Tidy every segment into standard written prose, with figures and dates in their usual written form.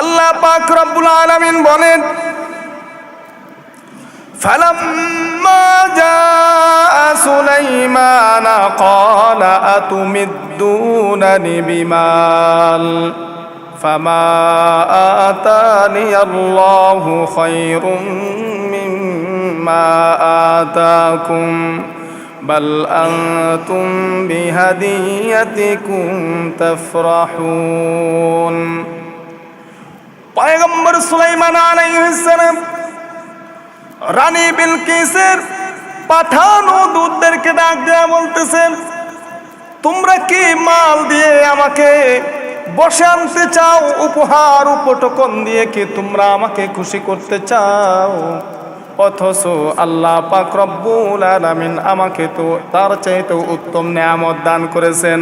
আল্লাহ পাক রব্বুল আলামিন বলেন, ফালাম্মা জাআ সুলাইমানা ক্বালা আতুমিদ্দুনানি বিমাল ফামা আতানিয়াল্লাহু খায়রুম মিম্মা আতাকুম বাল আনতুম বিহাদিয়াতিকুম তাফরাহুন। পয়গম্বর সুলাইমান আলাইহিস সালাম রানী বিলকিসের পাঠানো দূতদেরকে ডাক দেয়া বলতেছেন, তোমরা কি মাল দিয়ে আমাকে বসে আনতে চাও? উপহার উপটকন দিয়ে কি তোমরা আমাকে খুশি করতে চাও? অথচ আল্লাহ পাক রব্বুল আলামিন আমাকে তো তার চাইতে উত্তম নেয়ামত দান করেছেন।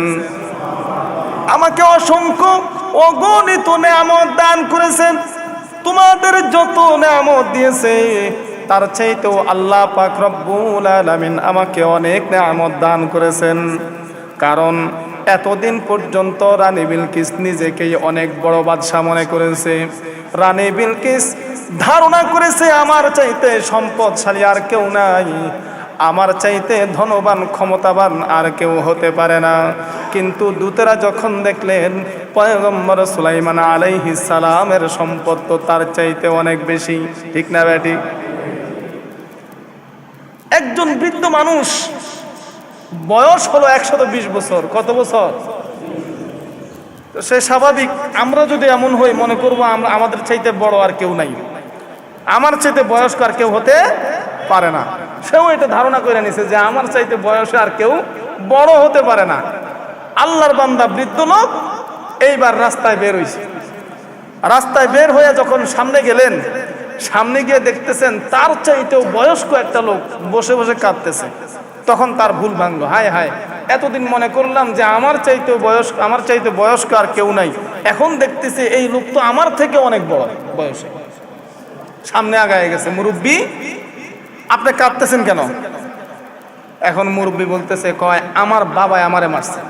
আমাকে অসংখ্য অগণিত নেয়ামত দান করেছেন। তোমাদের যত নেয়ামত দিয়েছে তার চাইতেও আল্লাহ পাক রব্বুল আলামিন আমাকে অনেক নেয়ামত দান করেছেন। কারণ এতদিন পর্যন্ত রানী বিলকিস নিজেকেই অনেক বড় বাদশা মনে করেছে। রানী বিলকিস ধারণা করেছে আমার চাইতে সম্পদশালী আর কেউ নাই, আমার চাইতে ধনবান ক্ষমতাবান আর কেউ হতে পারে না। কিন্তু দূতেরা যখন দেখলেন পয়গম্বর সুলাইমান আলাইহিস সালামের সম্পদ তো তার চাইতে অনেক বেশি, ঠিক না বেটি? একজন বৃদ্ধ মানুষ, বয়স হলো 120 বছর। কত বছর? সে স্বাভাবিক, আমরা যদি এমন হই মনে করবো আমরা আমাদের চাইতে বড় আর কেউ নাই, আমার চাইতে বয়স্ক আর কেউ হতে পারে না। সেও এটা ধারণা করে নিছে যে আমার চাইতে বয়সে আর কেউ বড় হতে পারে না। আল্লাহর বান্দা বৃদ্ধ লোক এইবার রাস্তায় বের হয়েছে। রাস্তায় বের হয়ে যখন সামনে গেলেন, সামনে গিয়ে দেখতেছেন তার চাইতেও বয়স্ক একটা লোক বসে বসে কাঁদতেছে। তখন তার ভুল ভাঙলো, হায় হায়, এতদিন মনে করলাম যে আমার চাইতে বয়স্ক আর কেউ নাই, এখন দেখতেছি এই লোক তো আমার থেকে অনেক বড় বয়সে। সামনে আগায় গেছে, মুরব্বি আপনি কাঁদতেছেন কেন? এখন মুরব্বি বলতেছে, কয় আমার বাবা আমারে মারছে।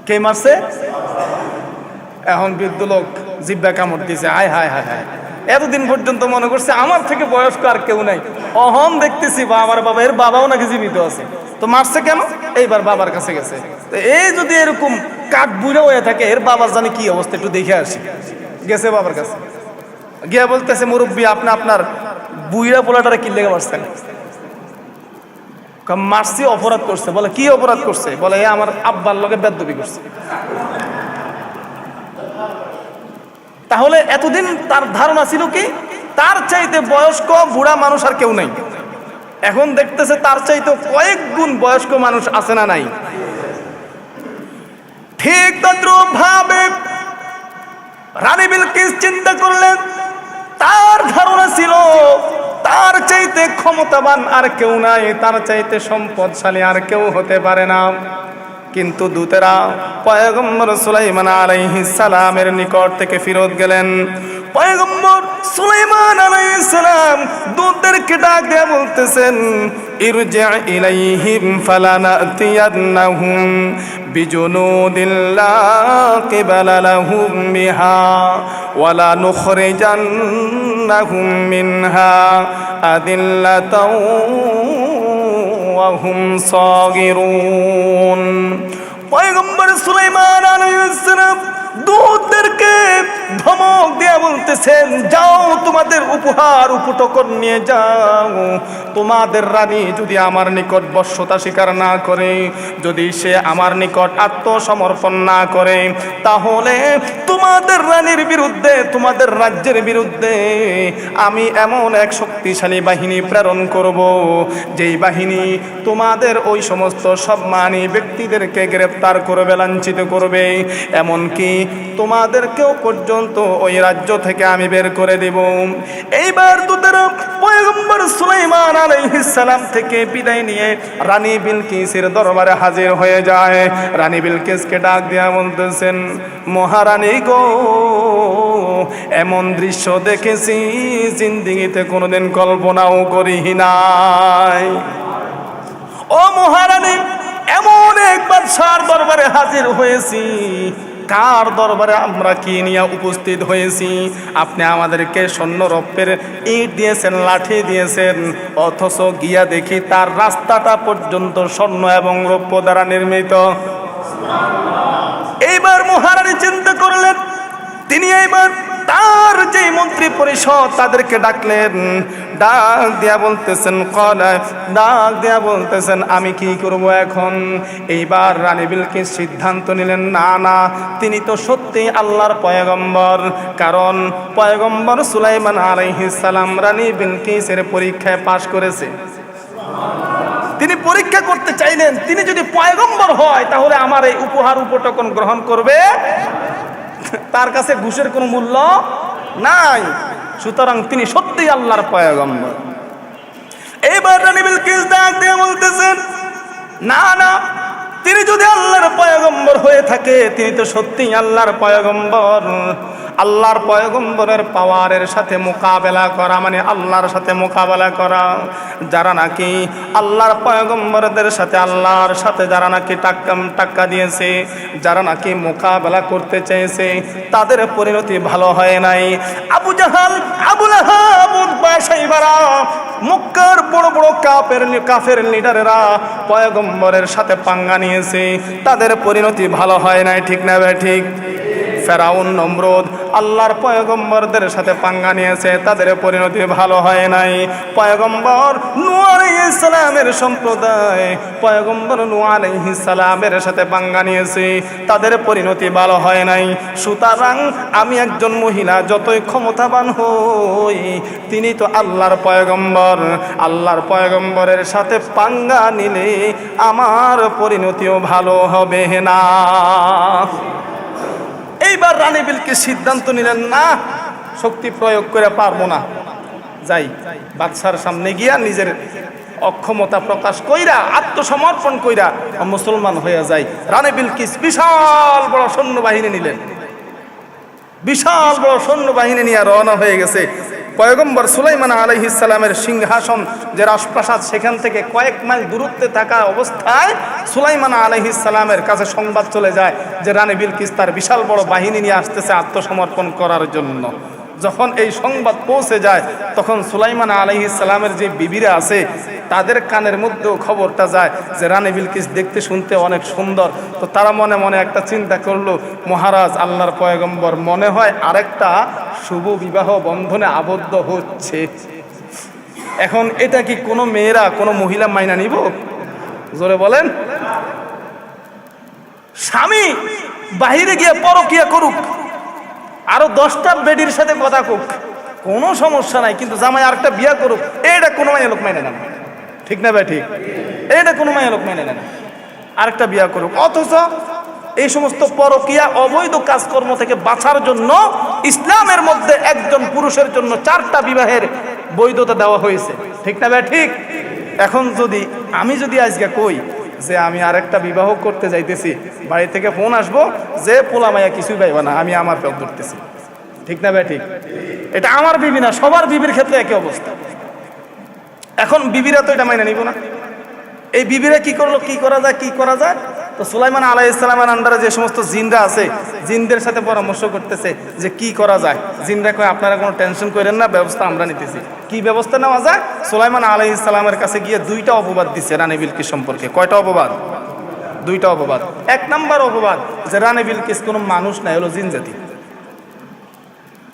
কে মারছে? এখন বৃদ্ধ লোক জিব্বা কামড় দিয়েছে, হায় হায় হায় হায়, এতদিন পর্যন্ত মনে করছে আমার থেকে বয়স্ক আর কেউ নাই, অহন দেখতেছি বা আমার বাবা, এর বাবাও নাকি জীবিত আছে, তো মারছে কেন? এইবার বাবার কাছে গেছে। তো এই যদি এরকম কাঠ বুড়ো হয়ে থাকে, এর বাবার জানি কি অবস্থা, একটু দেখে আসি। গেছে বাবার কাছে, গিয়া বলতেছে, মুরব্বী আপনি আপনার বুইড়া পোলাটারে কি লেগে মারছেন? মারছি, অপরাধ করছে। বলে কি অপরাধ করছে? বলে আমার আব্বার লগে বেদবি করছে। তাহলে এতদিন তার ধারণা ছিল কি তার চাইতে বয়স্ক বুড়া মানুষ আর কেউ নাই। এখন দেখতেছে তার চাইতে কয়েক গুণ বয়স্ক মানুষ আছে না নাই? ঠিক তদ্রূপ ভাবে রানী বিলকিস চিন্তা করলেন, তার ধারণা ছিল তার চাইতে ক্ষমতাবান আর কেউ নাই, তার চাইতে সম্পদশালী আর কেউ হতে পারে না। কিন্তু দূতেরা পয়গম্বর সুলাইমান আলাইহিস সালামের নিকট থেকে ফিরত গেলেন। পয়গম্বর সুলাইমান আলাইহিস সালাম দূতদেরকে ডাক দিয়ে বলতেছেন, ইরজি' ইলাইহিম ফালানাতিয়ান্নাহুম বিজুনুদিন লা কিবালা লাহুম বিহা ওয়ালা নুখরিজান্নাহুম মিনহা আদিল্লাতাও ওয়া হুম সাগিরুন। পয়গম্বর সুলাইমান আলাইহিস সালাম দূতদেরকে ধমক দিয়ে বলতেছেন, যাও তোমাদের উপহার উপটকন নিয়ে যাও। তোমাদের রানী যদি আমার নিকট বশ্যতা স্বীকার না করে, যদি সে আমার নিকট আত্মসমর্পণ না করে, তাহলে তোমাদের রানীর বিরুদ্ধে, তোমাদের রাজ্যের বিরুদ্ধে আমি এমন এক শক্তিশালী বাহিনী প্রেরণ করব, যেই বাহিনী তোমাদের ওই সমস্ত সম্মানী ব্যক্তিদেরকে গ্রেফতার করবে, লাঞ্ছিত করবে, এমনকি তোমাদেরকেও পর্যন্ত ওই রাজ্য থেকে আমি বের করে দেব। এইবার দূতেরা পয়গম্বর সুলাইমান আলাইহিস সালাম থেকে বিদায় নিয়ে রানী বিলকিসের দরবারে হাজির হয়ে যায়। রানী বিলকিসকে ডাক দিয়া বলতেছেন, মহারানী গো, এমন দৃশ্য দেখেছি জিন্দেগিতে কোনোদিন কল্পনাও করি নাই। ও মহারানী, এমন এক বাদশার দরবারে হাজির হয়েছি কার দরবারে আমরা কি নিয়ে উপস্থিত হয়েছি? আপনি আমাদেরকে সৈন্যরূপের ইট দিয়েছেন, লাঠি দিয়েছেন, অথচ গিয়া দেখি তার রাস্তাটা পর্যন্ত স্বর্ণ এবং রৌপ্য দ্বারা নির্মিত। এইবার মহারানী চিন্তা করলেন, তিনি এইবার তার যে মন্ত্রী পরিষদ তাদেরকে ডাকলেন, ডাক দিয়া বলতেছেন আমি কি করব এখন? এইবার রানী বিলকিস সিদ্ধান্ত নিলেন, না না, তিনি তো সত্যি আল্লাহর পয়গম্বর, কারণ পয়গম্বর সুলাইমান আলাইহিস সালাম রানী বিলকিসের পরীক্ষায় পাশ করেছে। তিনি পরীক্ষা করতে চাইলেন, তিনি যদি পয়গম্বর হয় তাহলে আমার এই উপহার উপটকন গ্রহণ করবে, তার কাছে ঘুষের কোনো মূল্য নাই, সুতরাং তিনি সত্যিই আল্লাহর পয়গম্বর। এইবার রানী বিলকিস ডাক দিয়ে বলতেছেন, না না, তিনি যদি আল্লাহর পয়গম্বর হয়ে থাকে, তিনি তো সত্যিই আল্লাহর পয়গম্বর। আল্লাহর পয়গম্বরের পাওয়ারের সাথে মোকাবেলা করা মানে আল্লাহর সাথে মোকাবেলা করা। যারা নাকি আল্লাহর পয়গম্বরদের সাথে, আল্লাহর সাথে যারা নাকি টাক্কা দিয়েছে, যারা নাকি মোকাবেলা করতে চেয়েছে, তাদের পরিণতি ভালো হয় নাই। আবু জাহাল, আবু লাহাব, উতবা, শাইবারা, মক্কার বড় বড় কাফের লিডারেরা পয়গম্বরের সাথে পাঙ্গা নিয়েছে, তাদের পরিণতি ভালো হয় নাই, ঠিক না বে ঠিক? ফেরাউন, নমরুদ আল্লাহর পয়গম্বরদের সাথে পাঙ্গা নিয়েছে, তাদের পরিণতি ভালো হয় নাই। পয়গম্বর নূহ আলাইহিস সালামের সম্প্রদায় পয়গম্বর নূহ আলাইহিস সালামের সাথে পাঙ্গা নিয়েছে, তাদের পরিণতি ভালো হয় নাই। সুতরাং আমি একজন মহিলা যতই ক্ষমতাবান হই, তিনি তো আল্লাহর পয়গম্বর, আল্লাহর পয়গম্বরের সাথে পাঙ্গা নিলে আমার পরিণতিও ভালো হবে না। এইবার রানী বিলকিস সিদ্ধান্ত নিলেন, না, শক্তি প্রয়োগ করে পারবো না, যাই বাদশার সামনে গিয়া নিজের অক্ষমতা প্রকাশ কইরা, আত্মসমর্পণ কইরা মুসলমান হয়ে যায়। রানী বিলকিস বিশাল বড় সৈন্যবাহিনী নিলেন, বিশাল বড় সৈন্যবাহিনী নিয়ে রওনা হয়ে গেছে। পয়গম্বর সুলাইমান আলাইহিস সালামের সিংহাসন যে রাজপ্রাসাদ, সেখান থেকে কয়েক মাইল দূরত্বে থাকা অবস্থায় সুলাইমান আলাইহিস সালামের কাছে সংবাদ চলে যায় যে রানী বিলকিস তার বিশাল বড় বাহিনী নিয়ে আসতেছে আত্মসমর্পণ করার জন্য। যখন এই সংবাদ পৌঁছে যায়, তখন সুলাইমান আলাইহিস সালামের যে বিবিরা আছে তাদের কানের মধ্যেও খবরটা যায় যে রানী বিলকিস দেখতে শুনতে অনেক সুন্দর। তো তারা মনে মনে একটা চিন্তা করলো, মহারাজ আল্লাহর পয়গম্বর মনে হয় আরেকটা শুভ বিবাহ বন্ধনে আবদ্ধ হচ্ছে। এখন এটা কি কোনো মেয়েরা, কোনো মহিলা মাইনা নিব? জোরে বলেন। স্বামী বাহিরে গিয়ে পরকিয়া করুক, আরো 10টা বেডির সাথে কথা কুক, কোনো সমস্যা নাই, কিন্তু জামাই আরেকটা বিয়া করুক, এটা কোনো মাইয়া লোক মাইনে নেন, ঠিক না ভাই? ঠিক, এটা কোনো মাইয়া লোক মাইনে নেন, আরেকটা বিয়া করুক। অথচ এই সমস্ত পরকিয়া অবৈধ কাজকর্ম থেকে বাঁচার জন্য ইসলামের মধ্যে একজন পুরুষের জন্য 4টা বিবাহের বৈধতা দেওয়া হয়েছে, ঠিক না ভাই? ঠিক। এখন আমি যদি আজকে কই যে আমি আরেকটা বিবাহ করতে যাইতেছি, বাড়ি থেকে ফোন আসবো যে পোলা মাইয়া কিছুই পাইবা না, আমি আমার পথ ধরতেছি, ঠিক না ভাই? ঠিক। এটা আমার বিবি না, সবার বিবির ক্ষেত্রে একই অবস্থা। এখন বিবিরা তো এটা মাইনে নিব না। এই বিবিরা কি করলো, কি করা যায়? তো সুলাইমান আলাইহিস সালামের আন্ডারে যে সমস্ত জিনরা আছে, জিনদের সাথে পরামর্শ করতেছে যে কি করা যায়। জিনরা কয়, আপনারা কোনো টেনশন করেন না, ব্যবস্থা আমরা নিতেছি। কি ব্যবস্থা নেওয়া যায়? সুলাইমান আলাইহিস সালামের কাছে গিয়ে 2টা অপবাদ দিচ্ছে রানী বিলকিস সম্পর্কে। কয়টা অপবাদ? 2টা অপবাদ। 1 নাম্বার অপবাদ যে রানী বিলকিস কোনো মানুষ নাই, হলো জিন জাতি।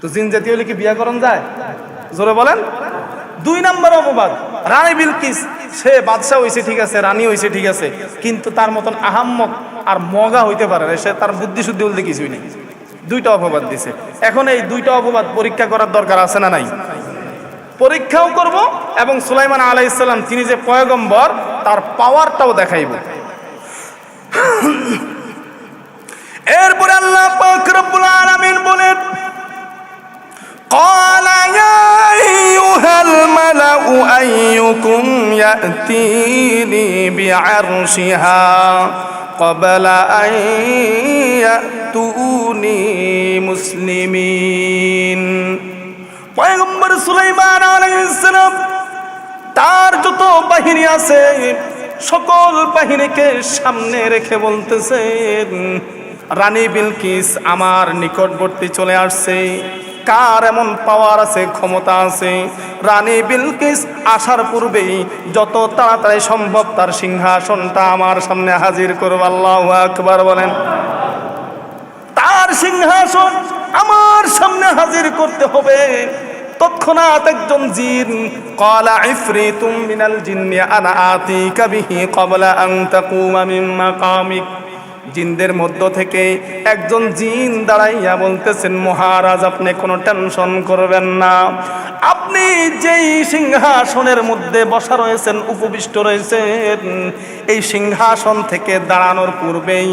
তো জিন জাতি হলে কি বিয়া করণ যায়? জোরে বলেন। 2 নাম্বার অপবাদ, রানী বিলকিস সে বাদশা হইছে ঠিক আছে, রানী হইছে ঠিক আছে, কিন্তু তার মতন আহাম্মক আর মগা হইতে পারে না, সে তার বুদ্ধি শুদ্ধি বলতে কিছুই নেই। 2টা অপবাদ দিছে। এখন এই 2টা অপবাদ পরীক্ষা করার দরকার আছে না নাই? পরীক্ষাও করব এবং সুলাইমান আলাইহিস সালাম তিনি যে পয়গম্বর তার পাওয়ারটাও দেখাইব। এরপরে আল্লাহ পাক রব্বুল আলামিন বলেন, قال يا أيها الملأ أيكم يأتيني بعرشها قبل أن يأتوني مسلمين। পয়গম্বর সুলাইমান আলাইহিস সালাম তার যত বাহিনী আছে সকল বাহিনীকে সামনে রেখে বলতেছেন, রানী বিলকিস আমার নিকটবর্তী চলে আসছে। কার এমন পাওয়ার আছে, ক্ষমতা আছে, রানী বিলকিস আসার পূর্বেই যত তাড়াতাড়ি সম্ভব তার সিংহাসনটা আমার সামনে হাজির করব। আল্লাহু আকবার বলেন। তার সিংহাসন আমার সামনে হাজির করতে হবে। তৎক্ষণাৎ একজন জিন, ক্বালা ইফরিতুম মিনাল জিন্নি আনা আতিকা বিহি ক্বাবলা আন তাকুমা মিন মাকামিক। জিনদের মধ্য থেকে একজন জিন দাঁড়াইয়া বলতেছেন, মহারাজ আপনি কোনো টেনশন করবেন না, আপনি যেই সিংহাসনের মধ্যে বসা রয়েছেন, উপবিষ্ট রয়েছেন, এই সিংহাসন থেকে দাঁড়ানোর পূর্বেই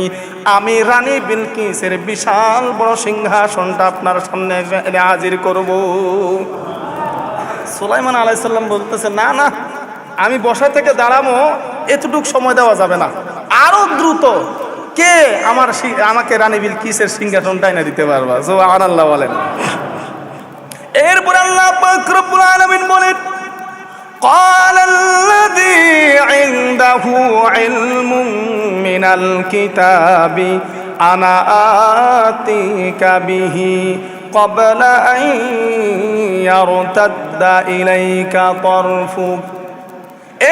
আমি রানী বিলকিসের বিশাল বড় সিংহাসনটা আপনার সামনে হাজির করব। সুলাইমান আলাইহিস সালাম বলতেছে, না না, আমি বসা থেকে দাঁড়াবো এতটুক সময় দেওয়া যাবে না, আরো দ্রুত কে আমাকে রানী বিলকিসের সিংহাসনটা এনে দিতে পারবা? সুবহানাল্লাহ বলেন। এরপর আল্লাহ পাক রব্বুল আলামিন বলেন, ক্বালাল্লাযী ইনদাহু ইলমুম মিনাল কিতাবি আনা আতিকা বিহি ক্বাবলা আন ইয়ারতাদ্দা ইলাইকা তারফুক।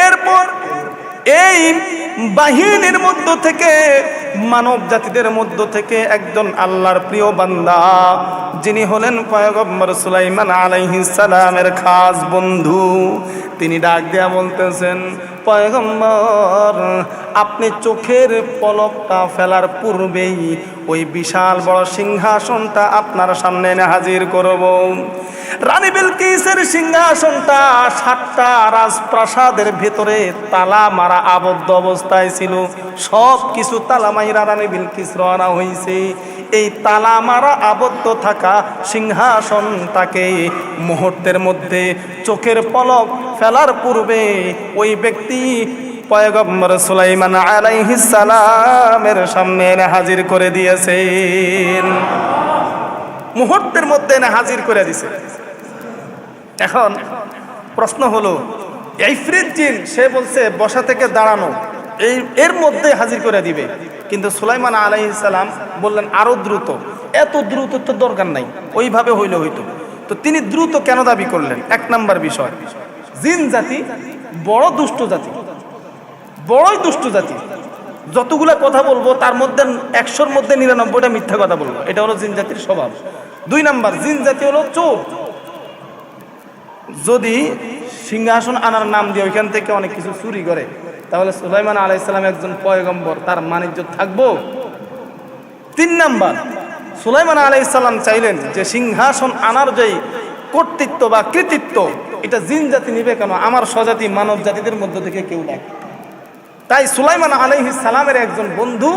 এরপর এই বাহিনীর মধ্য থেকে, মানব জাতিদের মধ্য থেকে একজন আল্লাহর প্রিয় বান্দা, যিনি হলেন পয়গম্বর সুলাইমান আলাইহিস সালামের খাস বন্ধু, তিনি ডাক দেয়া বলতেছেন, পয়গম্বর আপনি চোখের পলকটা ফেলার পূর্বেই ওই বিশাল বড় সিংহাসনটা আপনার সামনে এনে হাজির করব। রানী বিলকিসের সিংহাসনটা 7টা রাজপ্রাসাদের ভেতরে তালা মারা আবদ্ধ অবস্থায় ছিল। সব কিছু তালা মাইরা রানী বিলকিস রওনা হয়েছে। এই তালা মারা আবদ্ধ থাকা সিংহাসনটাকে মুহূর্তের মধ্যে চোখের পলক ফেলার পূর্বে ওই ব্যক্তি পয়গম্বর সুলাইমান আলাইহিস সালামের সামনে এনে হাজির করে দিয়েছেন। মুহূর্তের মধ্যে এনে হাজির করে দিয়েছে। এখন প্রশ্ন হলো, ইফরিত জিন সে বলছে বসা থেকে দাঁড়ানো, এর মধ্যে হাজির করে দিবে, কিন্তু সুলাইমান আলাইহিস সালাম বললেন আরো দ্রুত। এত দ্রুত তো দরকার নাই, ওইভাবে হইলে হইতো। তো তিনি দ্রুত কেন দাবি করলেন? 1 নাম্বার বিষয়, জিন জাতি বড় দুষ্ট জাতি, বড়ই দুষ্ট জাতি। যতগুলা কথা বলবো তার মধ্যে 100-র মধ্যে 99টা মিথ্যা কথা বলবো, এটা হলো জিন জাতির স্বভাব। 2 নাম্বার, জিন জাতি হলো চোর। যদি সিংহাসন আনার নাম দিয়ে ওইখান থেকে অনেক কিছু চুরি করে, তাহলে সুলাইমান আলাইহিস সালাম একজন পয়গম্বর, তার মানিজ্য থাকবো? 3 নাম্বার, সুলাইমান আলাইহিস সালাম চাইলেন যে সিংহাসন আনার যে কর্তৃত্ব বা কৃতিত্ব, এটা জিন জাতি নিবে কেন? আমার স্বজাতি মানব জাতিদের মধ্য থেকে কেউ নেয়। তাই সুলাইমান আলাইহিস সালামের একজন বন্ধু,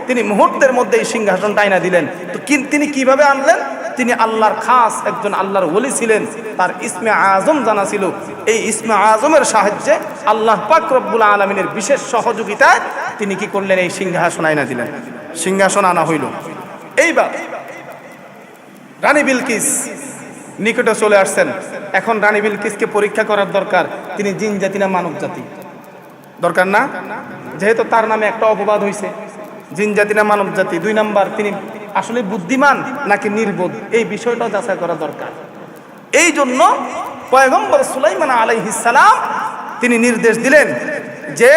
তিনি মুহূর্তের মধ্যে এই সিংহাসনটা আইনা দিলেন। তো তিনি কিভাবে আনলেন? তিনি আল্লাহর খাস একজন আল্লাহর ওলি ছিলেন, তার ইসমে আজম জানা ছিল। এই ইসমে আজমের সাহায্যে আল্লাহ পাক রব্বুল আলামিনের বিশেষ সহযোগিতায় তিনি কি করলেন? এই সিংহাসন আইনা দিলেন। সিংহাসন আনা হইল। এইবার রানী বিলকিস নিকটে চলে আসছেন। এখন রানী বিলকিসকে পরীক্ষা করার দরকার, তিনি জিন জাতি না মানব জাতি? দরকার না? যেহেতু তার নামে একটা অপবাদ হয়েছে, জিন জাতি না মানব জাতি। 2 নাম্বার, তিনি আসলে বুদ্ধিমান নাকি নির্বোধ, এই বিষয়টাও যাচাই করা দরকার। এই জন্য পয়গম্বর সুলাইমান আলাইহিস সালাম তিনি নির্দেশ দিলেন যে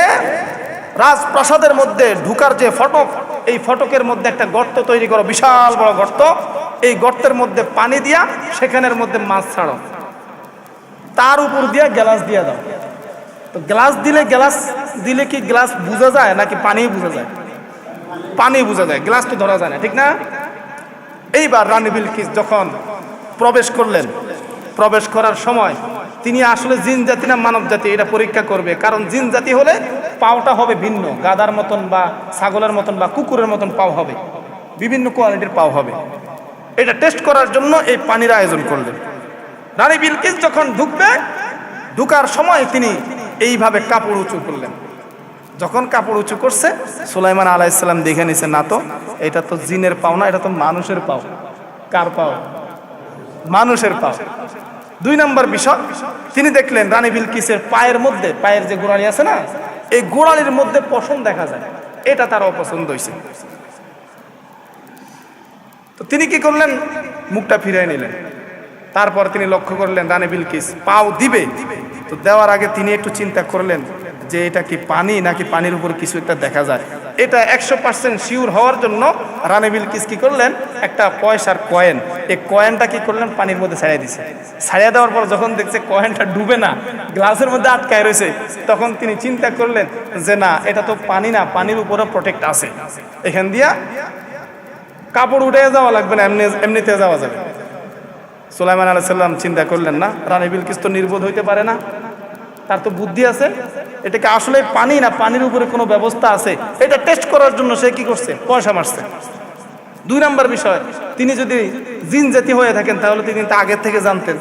রাজপ্রাসাদের মধ্যে ঢুকার যে ফটক, এই ফটকের মধ্যে একটা গর্ত তৈরি করো, বিশাল বড় গর্ত। এই গর্তের মধ্যে পানি দিয়া সেখানের মধ্যে মাছ ছাড়ো, তার উপর দিয়া গ্লাস দিয়া দাও। তো গ্লাস দিলে কি গ্লাস বোঝা যায় নাকি পানি বোঝা যায়? পানি বোঝা যায়, গ্লাস তো ধরা যায় না, ঠিক না? এইবার রানী বিলকিস যখন প্রবেশ করলেন, প্রবেশ করার সময় তিনি আসলে জিন জাতি না মানব জাতি এটা পরীক্ষা করবে। কারণ জিন জাতি হলে পাওটা হবে ভিন্ন, গাধার মতন বা ছাগলের মতন বা কুকুরের মতন পাও হবে, বিভিন্ন কোয়ালিটির পাও হবে। এটা টেস্ট করার জন্য এই পানির আয়োজন করলেন। রানী বিলকিস যখন ঢুকবে, ঢুকার সময় তিনি এইভাবে কাপড় উঁচু করলেন। যখন কাপড় উঁচু করছে, সুলাইমান আলাইহিস সালাম দেখে নিছে, না তো এটা তো জিনের পাও না, এটা তো মানুষের পাও। কার পাও? মানুষের পাও। 2 নাম্বার বিষয়, তিনি দেখলেন রানী বিলকিসের পায়ের মধ্যে, পায়ের যে গোড়ালি আছে না, এই গোড়ালির মধ্যে পশম দেখা যায়। এটা তার অপছন্দ হয়েছে। তো তিনি কি করলেন, মুখটা ফিরিয়ে নিলেন। তারপর তিনি লক্ষ্য করলেন রানী বিলকিস পাও দিবে, তো দেওয়ার আগে তিনি একটু চিন্তা করলেন যে এটা কি পানি নাকি পানির উপর কিছু একটা দেখা যায়। এটা 100% শিওর হওয়ার জন্য রানী বিলকিস কি করলেন, একটা পয়সার কয়েন, এই কয়েনটা কি করলেন পানির মধ্যে ছাড়িয়ে দিছে। ছাড়িয়ে দেওয়ার পর যখন দেখছে কয়েনটা ডুবে না, গ্লাসের মধ্যে আটকায় রয়েছে, তখন তিনি চিন্তা করলেন যে না, এটা তো পানি না, পানির উপরে প্রোটেক্ট আছে, এখান দিয়া কাপড় উঠে যাওয়া লাগবে না, এমনিতে যাওয়া যাবে। সুলাইমান আলাইহিস সালাম চিন্তা করলেন না, রানী বিলকিস তো নির্বোধ হইতে পারে না, তার তো বুদ্ধি আছে, এটাকে আসলে পানি না পানির উপরে কোনো ব্যবস্থা আছে, এটা টেস্ট করার জন্য সে কি করছে, পয়সা মারছে। 2 নম্বর বিষয়, তিনি যদি জিন জাতি হয়ে থাকেন তাহলে তিনি তা আগের থেকে জানতেন,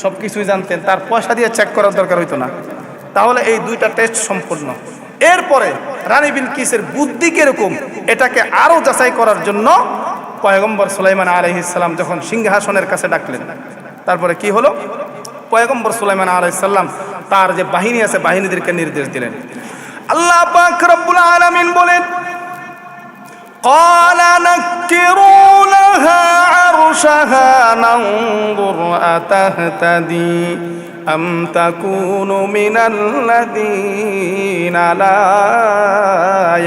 সব কিছুই জানতেন, তার পয়সা দিয়ে চেক করার দরকার হইতো না। তাহলে এই 2টা টেস্ট সম্পূর্ণ। এরপরে রানী বিলকিসের বুদ্ধি কিরকম এটাকে আরো যাচাই করার জন্য পয়গম্বর সুলাইমান আলাইহিস সালাম যখন সিংহাসনের কাছে ডাকলেন, তারপরে কি হলো, পয়গম্বর সুলাইমান আলাইহিস সালাম তার যে বাহিনী আছে বাহিনীদেরকে নির্দেশ দিলেন। আল্লাহ পাক রব্বুল আলামিন বলেন, قال نكروا لها عرشها ننظر أتهتدي أم تكون من الذين لا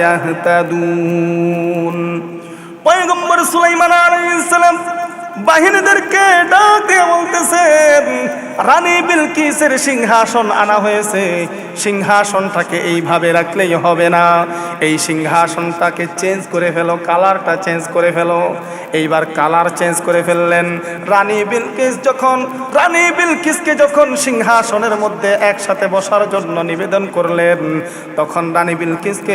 يهتدون। পয়গম্বর সুলাইমান আলাইহিস সালাম বাহিনীদেরকে ডাক দিয়ে বলতেছেন, রানী বিলকিসের সিংহাসন আনা হয়েছে, সিংহাসনটাকে এইভাবে রাখলেই হবে না, এই সিংহাসনটাকে চেঞ্জ করে ফেলো, কালারটা চেঞ্জ করে ফেলো। এইবার কালার চেঞ্জ করে ফেললেন। রানী বিলকিসকে যখন সিংহাসনের মধ্যে একসাথে বসার জন্য নিবেদন করলেন, তখন রানী বিলকিসকে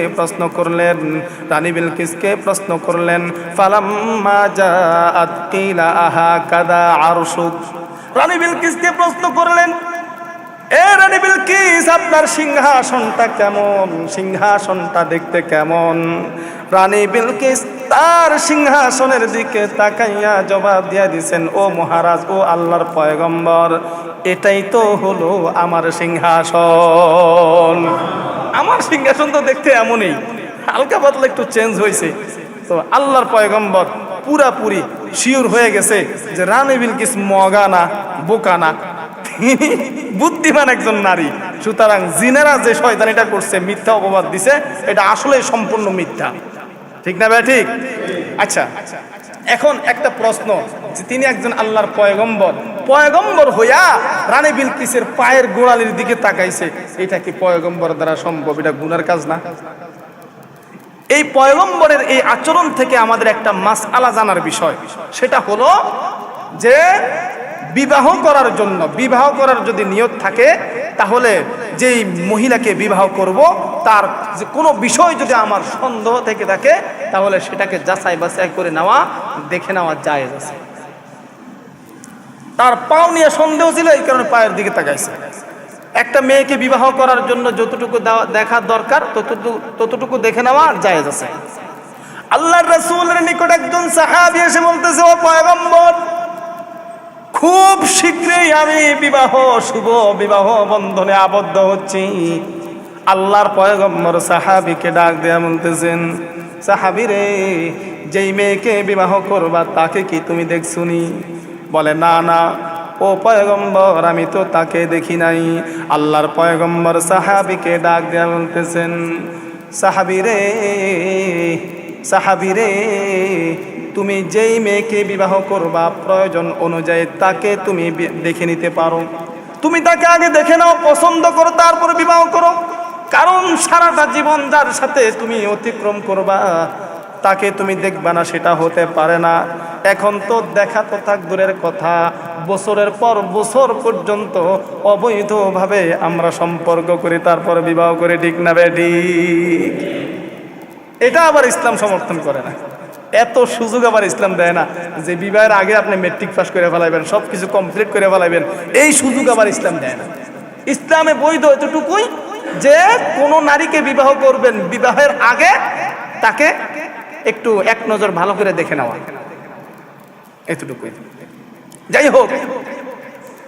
প্রশ্ন করলেন ফালাম্মা জাআত কিলা আহা কাদা আরশুক। রানী বিলকিসকে প্রশ্ন করলেন, এ রানী বিলকিস, আপনার সিংহাসনটা কেমন, সিংহাসনটা দেখতে কেমন? রানী বিলকিস তার সিংহাসনের দিকে তাকাইয়া জবাব দিয়া দিছেন, ও মহারাজ, ও আল্লাহর পয়গম্বর, এটাই তো হলো আমার সিংহাসন। আমার সিংহাসন তো দেখতে এমনই, হালকা পাতলা একটু চেঞ্জ হয়েছে। তো আল্লাহর পয়গম্বর পুরাপুরি শিওর হয়ে গেছে যে রানী বিলকিস মগা না, বোকা না, তিনি বুদ্ধিমান একজন নারী। সুতরাং জিনেরা যে শয়তানিটা করছে, মিথ্যা অপবাদ দিছে, এটা আসলে সম্পূর্ণ মিথ্যা। ঠিক না ভাই? ঠিক। আচ্ছা, এখন একটা প্রশ্ন, যে তিনি একজন আল্লাহর পয়গম্বর হইয়া রানী বিলকিসের পায়ের গোড়ালির দিকে তাকাইছে, এটা কি পয়গম্বর দ্বারা সম্ভব? এটা গুনার কাজ না? এই পয়গম্বরের এই আচরণ থেকে আমাদের একটা মাসআলা জানার বিষয়, সেটা হলো যে বিবাহ করার যদি নিয়ত থাকে, তাহলে যেই মহিলাকে বিবাহ করব তার যে কোনো বিষয় যদি আমার সন্দেহ থেকে থাকে, তাহলে সেটাকে যাচাই বাছাই করে নেওয়া, দেখে নেওয়া জায়েজ আছে। তার পাও নিয়ে সন্দেহ ছিল, এই কারণে পায়ের দিকে তাকাইছে। একটা মেয়েকে বিবাহ করার জন্য যতটুকু দেখা দরকার ততটুকু দেখে নেওয়া জায়েজ আছে। আল্লাহর রাসূলের নিকট একজন সাহাবী এসে বলতেছে, ও পয়গম্বর, খুব শীঘ্রই আমি শুভ বিবাহ বন্ধনে আবদ্ধ হচ্ছি। আল্লাহর পয়গম্বর সাহাবীকে ডাক দিয়ে বলতেছেন, সাহাবী রে, যেই মেয়েকে বিবাহ করবা তাকে কি তুমি দেখছুনি? বলে, না না ও পয়গম্বর, আমি তো তাকে দেখি নাই। আল্লাহর পয়গম্বর সাহাবীকে ডাক দিয়ে বলতেছেন, সাহাবী রে, তুমি যেই মেয়েকে বিবাহ করবা প্রয়োজন অনুযায়ী তাকে তুমি দেখে নিতে পারো। তুমি তাকে আগে দেখে নাও, পছন্দ করো, তারপরে বিবাহ করো। কারণ সারাটা জীবন যার সাথে তুমি অতিক্রম করবা, তাকে তুমি দেখবা না, সেটা হতে পারে না। এখন তো দেখা তো থাক দূরের কথা, বছরের পর বছর পর্যন্ত অবৈধভাবে আমরা সম্পর্ক করি, তারপর বিবাহ করে। ঠিক না বেটি? এটা আবার ইসলাম সমর্থন করে না। এত সুযোগ আবার ইসলাম দেয় না যে বিবাহের আগে আপনি মেট্রিক পাস করে ফেলাইবেন, সব কিছু কমপ্লিট করে ফেলাইবেন, এই সুযোগ আবার ইসলাম দেয় না। ইসলামে বৈধ এতটুকুই যে কোনো নারীকে বিবাহ করবেন, বিবাহের আগে তাকে একটু এক নজর ভালো করে দেখে নেওয়া, এতটুকুই। যাই হোক,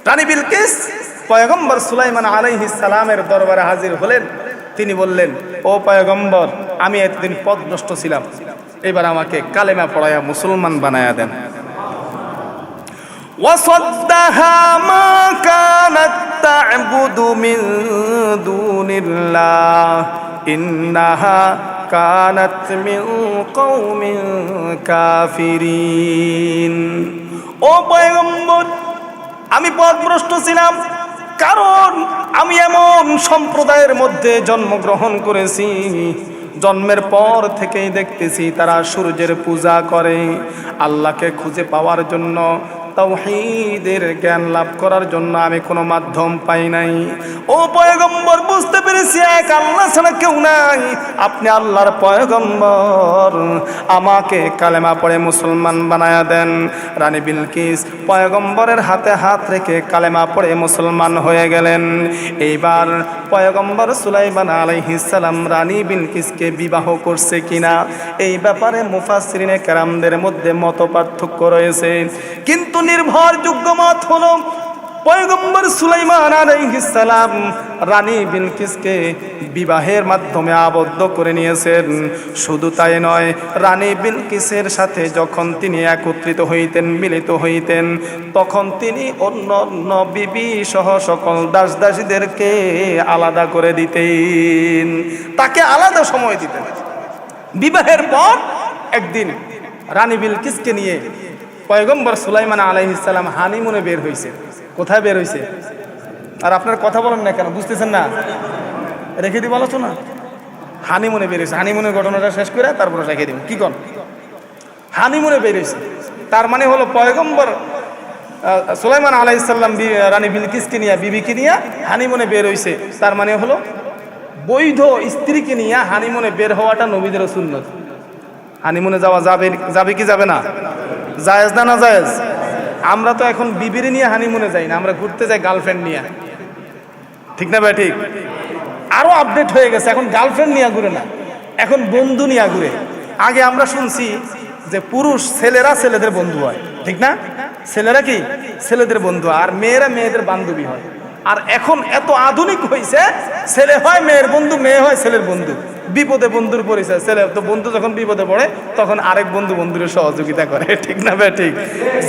রানী বিলকিস পয়গম্বর সুলাইমান আলাইহিস সালামের দরবারে হাজির হলেন। তিনি বললেন, ও পয়গম্বর, আমি এতদিন পথভ্রষ্ট ছিলাম, এবার আমাকে কালেমা পড়ায়া মুসলমান বানায়া দেন। وصدها ما كانت تعبد من دون الله إنها كانت من قوم كافرين। ও পয়গম্বর, আমি পথভ্রষ্ট ছিলাম, কারণ আমি এমন সম্প্রদায়ের মধ্যে জন্মগ্রহণ করেছি, জন্মের পর থেকেই দেখতেছি তারা সূর্যের পূজা করে। আল্লাহকে খুঁজে পাওয়ার জন্য, তাওহীদের জ্ঞান লাভ করার জন্য আমি কোনো মাধ্যম পাই নাই। ও পয়গম্বর, বুঝতে পেরেছি এক আল্লাহ ছাড়া কেউ নাই, আপনি আল্লাহর পয়গম্বর, আমাকে কালেমা পড়ে মুসলমান বানায়া দেন। রানী বিলকিস পয়গম্বরের হাতে হাত রেখে কালেমা পড়ে মুসলমান হয়ে গেলেন। এইবার পয়গম্বর সুলাইমান আলাইহিস সালাম রানী বিলকিসকে বিবাহ করছে কিনা এই ব্যাপারে মুফাসসিরিনে কেরামদের মধ্যে মত পার্থক্য রয়েছে, কিন্তু নির্ভরযোগ্য মত হলো পয়গম্বর সুলাইমান আলাইহিস সালাম রানী বিলকিসকে বিবাহের মাধ্যমে আবদ্ধ করে নিয়েছেন। শুধু তাই নয়, রানী বিলকিসের সাথে যখন তিনি একত্রিত হইতেন, মিলিত হইতেন, তখন তিনি অন্য অন্য বিবি সহ সকল দাস দাসীদেরকে আলাদা করে দিতেন, তাকে আলাদা সময় দিতেন। বিবাহের পর একদিন রানী বিলকিসকে নিয়ে পয়গম্বর সুলাইমান আলাইহিস সালাম হানিমুনে বের হয়েছে। কোথায় বের হয়েছে? আর আপনার কথা বলেন না কেন, বুঝতেছেন না? রেখে দিব আলোচনা। হানিমুনে বের হয়েছে, হানিমুনের ঘটনাটা শেষ করে তারপরে রেখে দিব। কি কন? হানিমুনে বের হয়েছে, তার মানে হলো পয়গম্বর সুলাইমান আলাইহিস সালাম রানী বিলকিসকে নিয়ে, বিবিকে নিয়ে হানিমুনে বের হয়েছে, তার মানে হলো বৈধ স্ত্রীকে নিয়ে হানিমুনে বের হওয়াটা নবীদের সুন্নত। হানিমুনে যাওয়া যাবে কি যাবে না? জায়েজ না? না জায়েজ? আমরা তো এখন বিবির নিয়ে হানিমুনে যাই না, আমরা ঘুরতে যাই গার্লফ্রেন্ড নিয়ে, ঠিক না ভাই? ঠিক। আরো আপডেট হয়ে গেছে, এখন গার্লফ্রেন্ড নিয়ে ঘুরে না, এখন বন্ধু নিয়ে ঘুরে। আগে আমরা শুনছি যে পুরুষ ছেলেরা ছেলেদের বন্ধু হয়, ঠিক না? ছেলেরা কি ছেলেদের বন্ধু, আর মেয়েরা মেয়েদের বান্ধবী হয়। আর এখন এত আধুনিক হয়েছে, ছেলে হয় মেয়ের বন্ধু, মেয়ে হয় ছেলের বন্ধু। বিপদে বন্ধুর পরিচয়, ছেলে তো বন্ধু যখন বিপদে পড়ে তখন আরেক বন্ধু বন্ধুর সহযোগিতা করে, ঠিক না ভাই? ঠিক।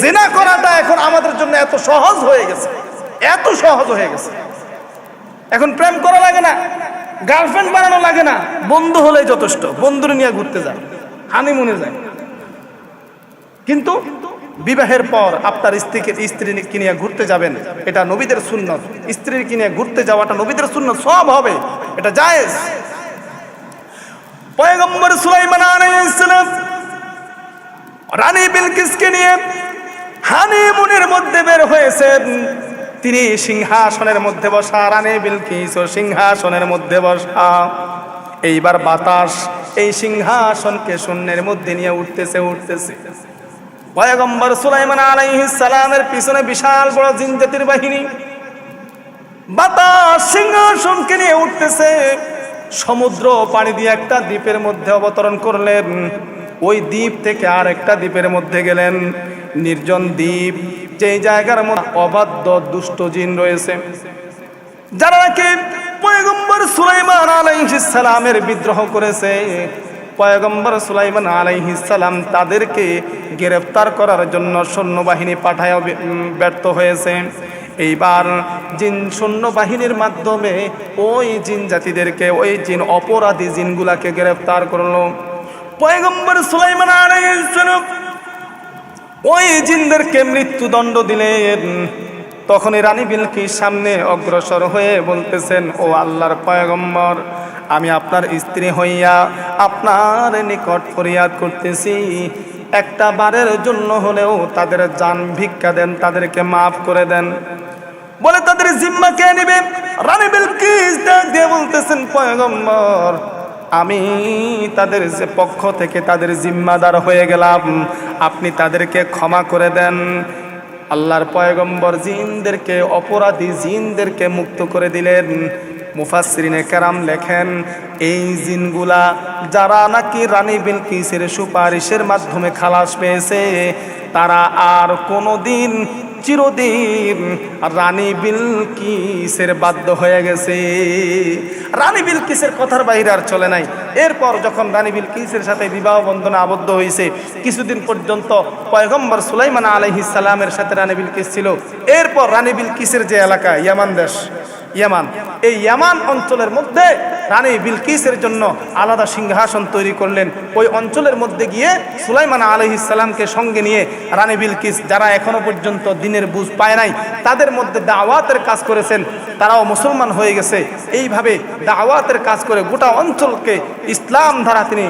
জিনা করাটা এখন আমাদের জন্য এত সহজ হয়ে গেছে, এত সহজ হয়ে গেছে। এখন প্রেম করা লাগে না, গার্লফ্রেন্ড বানানো লাগে না, বন্ধু হলেই যথেষ্ট। বন্ধুর নিয়ে ঘুরতে যায়, হানিমুনে যায়। কিন্তু বিবাহের পর আপনার স্ত্রীকে নিয়ে ঘুরতে যাবেন, এটা নবীদের সুন্নত। স্ত্রীকে নিয়ে ঘুরতে যাওয়াটা নবীদের সুন্নত, সব হবে, এটা জায়েজ। পয়গম্বর সুলাইমান আলাইহিস সালাম রানী বিলকিসকে নিয়ে হানিমুনের মধ্যে বের হয়েছেন। তিনি সিংহাসনের মধ্যে বসা, রানী বিলকিস ও সিংহাসনের মধ্যে বসা। এইবার বাতাস এই সিংহাসনকে শূন্যের মধ্যে নিয়ে উঠতেছে। পয়গম্বর সুলাইমান আলাইহিস সালামের পিছনে বিশাল বড় জিন জাতির বাহিনী, বাতাস সিংহাসনকে নিয়ে উঠতেছে। সমুদ্র পানি দিয়ে একটা দ্বীপের মধ্যে অবতরণ করলেন, ওই দ্বীপ থেকে আর একটা দ্বীপের মধ্যে গেলেন, নির্জন দ্বীপ, যেই জায়গার মধ্যে অবাধ্য দুষ্ট জিন রয়েছে, যারা নাকি পয়গম্বর সুলাইমান আলাইহিস সালামের বিদ্রোহ করেছে। পয়গম্বর সুলাইমান আলাইহিস সালাম তাদেরকে গ্রেফতার করার জন্য সৈন্যবাহিনী পাঠায় ব্যর্থ হয়েছে। এইবার জিন সৈন্যবাহিনীর মাধ্যমে ওই জিন জাতিদেরকে, ওই জিন অপরাধী জিনগুলাকে গ্রেফতার করলো। পয়গম্বর সুলাইমান আলাইহিস সালাম ওই জিনদেরকে মৃত্যুদণ্ড দিলেন। তখনই রানী বিলকিস সামনে অগ্রসর হয়ে বলতেছেন, ও আল্লাহর পয়গম্বর, আমি আপনার স্ত্রী হইয়া আপনার নিকট ফরিয়াদ করতেছি, একটা বারের জন্য হলেও তাদের জান ভিক্ষা দেন, তাদেরকে মাফ করে দেন। বলে তাদের জিম্মা কে নেবে? রানী বিলকিস দিয়ে বলতেছেন, পয়গম্বর, আমি তাদের যে পক্ষ থেকে তাদের জিম্মাদার হয়ে গেলাম, আপনি তাদেরকে ক্ষমা করে দেন। আল্লাহর পয়গম্বর জিনদেরকে, অপরাধী জিনদেরকে মুক্ত করে দিলেন। মুফাসসিরিনে কেরাম লেখেন, এই জিনগুলা যারা নাকি রানী বিলকিসের সুপারিশের মাধ্যমে খালাস পেয়েছে, তারা আর কোনোদিন চিরদিন রানী বিলকিসের বাধ্য হয়ে গেছে। রানী বিলকিসের কথার বাইরে আর চলে নাই। এরপর যখন রানী বিলকিসের সাথে বিবাহ বন্ধনে আবদ্ধ হয়েছে, কিছুদিন পর্যন্ত পয়গম্বর সুলাইমান আলাইহিস সালামের সাথে রানী বিলকিস ছিল। এরপর রানী বিলকিসের যে এলাকা ইয়ামান দেশ, ইয়ামান, এই ইয়ামান অঞ্চলের মধ্যে রানী বিলকিসের জন্য আলাদা সিংহাসন তৈরি করলেন। ওই অঞ্চলের মধ্যে গিয়ে সুলাইমান আলাইহিস সালামকে সঙ্গে নিয়ে রানী বিলকিস, যারা এখনো পর্যন্ত দিনের বুঝ পায় নাই, তাদের মধ্যে দাওয়াতের কাজ করেছেন, তারাও মুসলমান হয়ে গেছে। এইভাবে দাওয়াতের কাজ করে গোটা অঞ্চলকে ইসলাম দ্বারা তিনি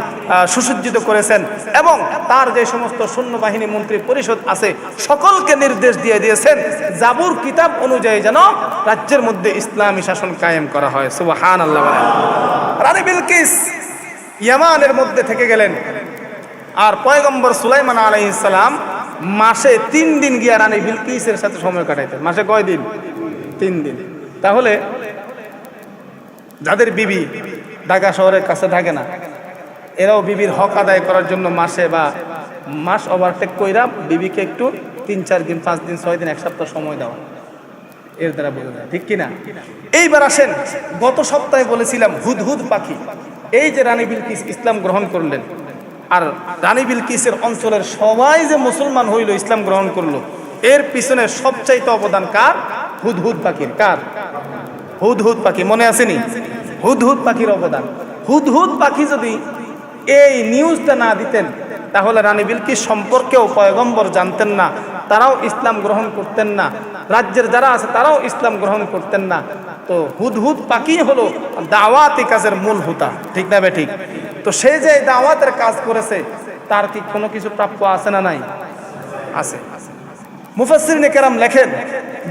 সুসজ্জিত করেছেন এবং তার যে সমস্ত সৈন্যবাহিনী মন্ত্রী পরিষদ আছে সকলকে নির্দেশ দিয়ে দিয়েছেন জাবুর কিতাব অনুযায়ী যেন রাজ্যের মধ্যে ইসলামী শাসন কায়েম করা হয়। সুবহানাল্লাহ। রানী বিলকিস ইয়ামানের মধ্যে থেকে গেলেন। আর পয়গম্বর সুলাইমান আলাইহিস সালাম মাসে 3 দিন গিয়া রানী বিলকিসের সাথে সময় কাটাইতেন। মাসে কয় দিন? 3 দিন। তাহলে যাদের বিবি ঢাকা শহরের কাছে থাকে না, এরাও বিবির হক আদায় করার জন্য মাসে বা মাস ওভারটেক কইরা বিবিকে একটু 3-4 দিন, 5 দিন, 6 দিন, 1 সপ্তাহ সময় দেওয়া, এর দ্বারা বোঝা যায়, ঠিক কিনা? এইবার আসেন, গত সপ্তাহে বলেছিলাম হুদহুদ পাখি, এই যে রানী বিলকিস ইসলাম গ্রহণ করলেন, আর রানী বিলকিসের অঞ্চলের সবাই যে মুসলমান হইল, ইসলাম গ্রহণ করলো, এর পিছনে সবচাইতে অবদান কার? হুদহুদ পাখির। কার? হুদহুদ পাখি। মনে আসেনি? হুদহুদ পাখির অবদান। হুদহুদ পাখি যদি এই নিউজটা না দিতেন তাহলে রানী বিলকিস সম্পর্কেও পয়গম্বর জানতেন না, তারাও ইসলাম গ্রহণ করতেন না, রাজ্যের যারা আছে তারাও ইসলাম গ্রহণ করতেন না। তো হুদহুদ পাখি হলো দাওয়াতি কাজের মূল হুতা, ঠিক না ঠিক? তো সে যে দাওয়াতের কাজ করেছে তার কি কোনো কিছু প্রাপ্য আছে না নাই? আছে। মুফাসসিরিনে কেরাম লেখেন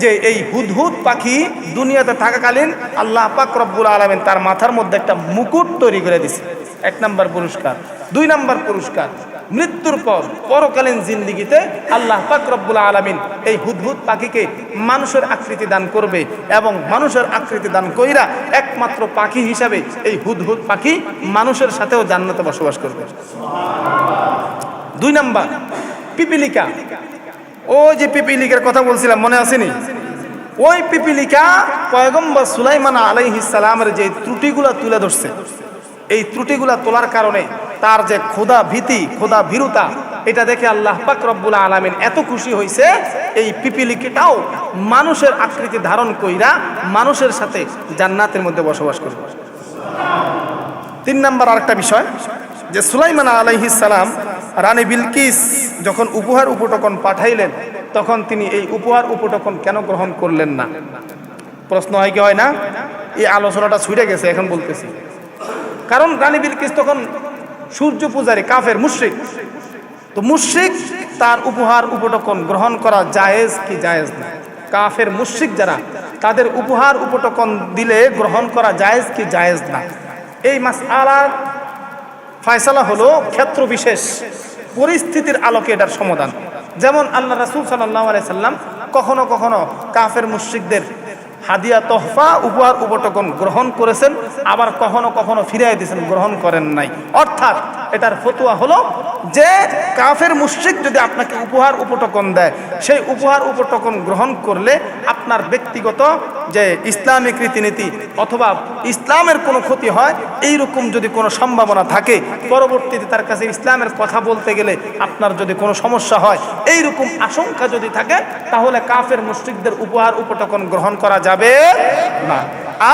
যে এই হুদহুদ পাখি দুনিয়াতে থাকাকালীন আল্লাহ পাক রব্বুল আলামিন তার মাথার মধ্যে একটা মুকুট তৈরি করে দিয়েছে। 1 নম্বর পুরস্কার। 2 নম্বর পুরস্কার, মৃত্যুর পর পরকালীন জিন্দেগিতে আল্লাহ পাক রব্বুল আলামিন এই হুদহুদ পাখিকে মানুষের আকৃতি দান করবে এবং মানুষের আকৃতি দান কইরা একমাত্র পাখি হিসাবে এই হুদহুদ পাখি মানুষের সাথেও জান্নাতে বসবাস করবে। 2 নম্বর, পিপিলিকা। ওই যে পিপিলিকার কথা বলছিলাম, মনে আসেনি? ওই পিপিলিকা পয়গম্বর সুলাইমান আলাইহিস সালামের যে ত্রুটিগুলা তুলে ধরছে, এই ত্রুটিগুলা তোলার কারণে তার যে খোদা ভীতি, খোদা ভীরুতা, এটা দেখে আল্লাহ পাক রব্বুল আলামিন এত খুশি হয়েছে এই পিপিলিকাটাও মানুষের আকৃতি ধারণ কইরা মানুষের সাথে জান্নাতের মধ্যে বসবাস করবে। 3 নম্বর আরেকটা বিষয়, যে সুলাইমান আলাইহিস সালাম রানী বিলকিস যখন উপহার উপটকন পাঠাইলেন তখন তিনি এই উপহার উপটকন কেন গ্রহণ করলেন না? প্রশ্ন হয় কি হয় না? এই আলোচনাটা ছুটে গেছে, এখন বলতেছি। কারণ রানী বিলকিস তখন সূর্য পূজারী, কাফের, মুশরিক। তো মুশরিক তার উপহার উপটকন গ্রহণ করা জায়েজ কি জায়েজ না? কাফের মুশরিক যারা, তাদের উপহার উপটকন দিলে গ্রহণ করা জায়েজ কি জায়েজ না? এই মাসআলার ফয়সালা হলো ক্ষেত্র বিশেষ, পরিস্থিতির আলোকে এটার সমাধান। যেমন আল্লাহ রাসূল সাল্লাল্লাহু আলাইহি সাল্লাম কখনো কখনো কাফের মুশরিকদের হাদিয়া, তোহফা, উপহার উপটকন গ্রহণ করেছেন, আবার কখনো কখনো ফিরিয়ে দিয়েছেন, গ্রহণ করেন নাই। অর্থাৎ এটার ফতোয়া হলো যে কাফের মুশরিক যদি আপনাকে উপহার উপটকন দেয়, সেই উপহার উপটকন গ্রহণ করলে আপনার ব্যক্তিগত যে ইসলামিক রীতিনীতি অথবা ইসলামের কোনো ক্ষতি হয়, এইরকম যদি কোনো সম্ভাবনা থাকে, পরবর্তীতে তার কাছে ইসলামের কথা বলতে গেলে আপনার যদি কোনো সমস্যা হয়, এইরকম আশঙ্কা যদি থাকে, তাহলে কাফের মুশরিকদের উপহার উপটকন গ্রহণ করা যাবে না।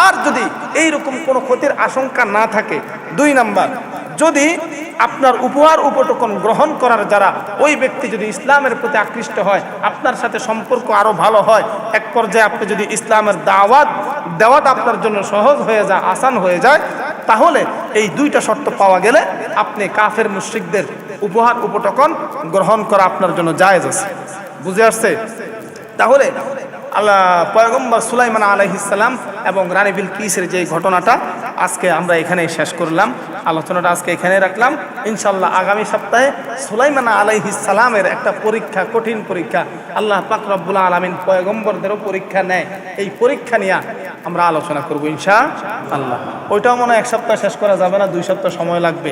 আর যদি এইরকম কোনো ক্ষতির আশঙ্কা না থাকে, 2 নাম্বার, যদি আপনার উপহার উপটকন গ্রহণ করার যারা ওই ব্যক্তি যদি ইসলামের প্রতি আকৃষ্ট হয়, আপনার সাথে সম্পর্ক আরো ভালো হয়, এক পর্যায়ে আপনি যদি ইসলামের দাওয়াত দেওয়াটা আপনার জন্য সহজ হয়ে যায়, আসান হয়ে যায়, তাহলে এই 2টা শর্ত পাওয়া গেলে আপনি কাফের মুশরিকদের উপহার উপটকন গ্রহণ করা আপনার জন্য জায়েজ আছে। বুঝে আসছে? তাহলে আল্লাহ পয়গম্বর সুলাইমান আলাইহিস সালাম এবং রানী বিলকিসের যে ঘটনাটা আজকে আমরা এখানেই শেষ করলাম, আলোচনাটা আজকে এখানে রাখলাম। ইনশাল্লাহ আগামী সপ্তাহে সুলাইমান আলাইহিস সালামের একটা পরীক্ষা, কঠিন পরীক্ষা, আল্লাহ পাক রব্বুল আলামিন পয়গম্বরদেরও পরীক্ষা নেয়, এই পরীক্ষা নিয়ে আমরা আলোচনা করবো ইনশাআল্লাহ। ওইটাও মনে হয় 1 সপ্তাহ শেষ করা যাবে না, 2 সপ্তাহ সময় লাগবে।